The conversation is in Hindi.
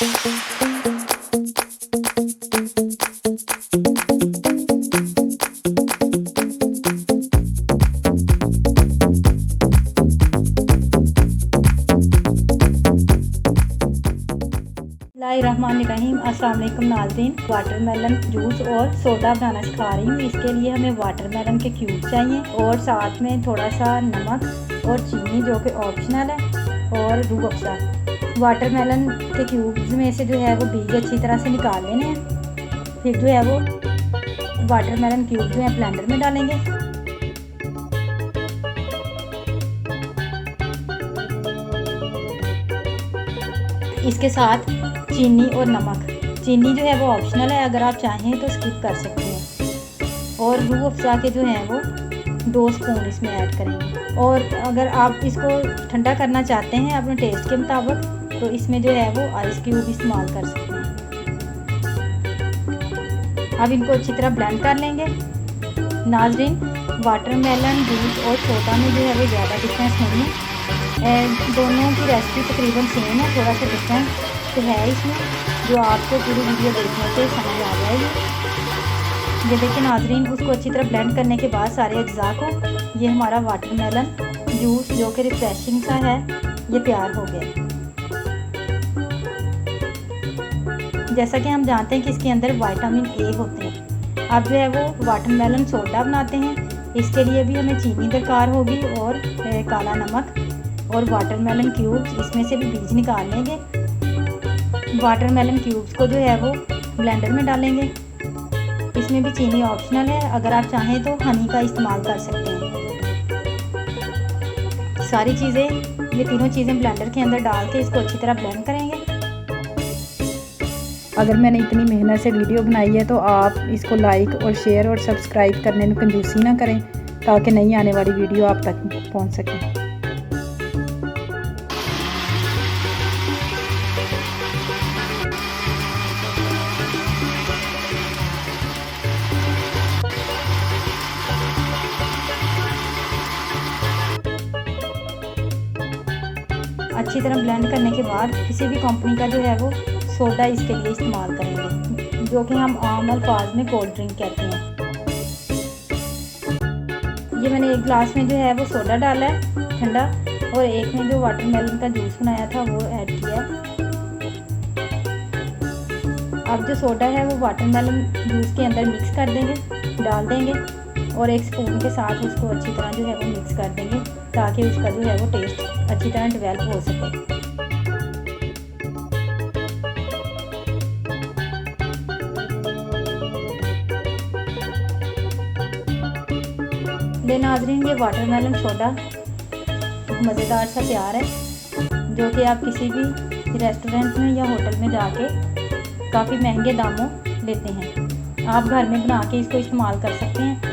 बिस्मिल्लाहिर्रहमानिर्रहीम। अस्सलाम वालेकुम नाज़रीन। वाटरमेलन जूस और सोडा बनाना सिखा रही हूँ। इसके लिए हमें वाटरमेलन के क्यूब चाहिए और साथ में थोड़ा सा नमक और चीनी जो कि ऑप्शनल है और रूह अफ़ज़ा। वाटरमेलन के क्यूब्स में से जो है वो बीज अच्छी तरह से निकाल लेने हैं। फिर जो है वो वाटरमेलन क्यूब जो है ब्लेंडर में डालेंगे। इसके साथ चीनी और नमक। चीनी जो है वो ऑप्शनल है, अगर आप चाहें तो स्किप कर सकते हैं। और रूह अफ़ज़ा के जो है वो 2 स्पून इसमें ऐड करेंगे। और अगर आप इसको ठंडा करना चाहते हैं अपने टेस्ट के मुताबिक तो इसमें जो है वो आइस क्यूब इस्तेमाल कर सकते हैं। अब इनको अच्छी तरह ब्लेंड कर लेंगे। नाज़रीन, वाटरमेलन जूस और सोडा में जो है वो ज़्यादा डिफरेंस नहीं है, दोनों की रेसिपी तकरीबन सेम है। थोड़ा सा डिफरेंस तो है इसमें, जो आपको पूरी वीडियो देखने से समझ आ जाएगी। ये देखिए नाज़रीन, उसको अच्छी तरह ब्लेंड करने के बाद सारे अज्जा को ये हमारा वाटरमेलन जूस जो कि रिफ्रेशिंग सा है ये तैयार हो गया। जैसा कि हम जानते हैं कि इसके अंदर विटामिन ए होते हैं। अब जो है वो वाटरमेलन सोडा बनाते हैं। इसके लिए भी हमें चीनी दरकार होगी और काला नमक और वाटरमेलन क्यूब्स, इसमें से भी बीज निकाल लेंगे। वाटरमेलन क्यूब्स को जो है वो ब्लेंडर में डालेंगे। इसमें भी चीनी ऑप्शनल है, अगर आप चाहें तो हनी का इस्तेमाल कर सकते हैं। सारी चीज़ें, ये तीनों चीज़ें ब्लेंडर के अंदर डाल के इसको अच्छी तरह ब्लेंड करेंगे। अगर मैंने इतनी मेहनत से वीडियो बनाई है तो आप इसको लाइक और शेयर और सब्सक्राइब करने में कंजूसी ना करें, ताकि नई आने वाली वीडियो आप तक पहुंच सके। अच्छी तरह ब्लेंड करने के बाद किसी भी कंपनी का जो है वो सोडा इसके लिए इस्तेमाल करेंगे, जो कि हम आम अल्फाज में कोल्ड ड्रिंक कहते हैं। ये मैंने एक गिलास में जो है वो सोडा डाला है ठंडा, और एक में जो वाटरमेलन का जूस बनाया था वो ऐड किया है। अब जो सोडा है वो वाटरमेलन जूस के अंदर मिक्स कर देंगे, डाल देंगे और एक स्पून के साथ उसको अच्छी तरह जो है वो मिक्स कर देंगे, ताकि उसका जो है वो टेस्ट अच्छी तरह डेवलप हो सके। ले नाज़रीन, ये वाटरमेलन सोडा मज़ेदार सा तैयार है, जो कि आप किसी भी रेस्टोरेंट में या होटल में जाके काफ़ी महंगे दामों लेते हैं। आप घर में बना के इसको इस्तेमाल कर सकते हैं।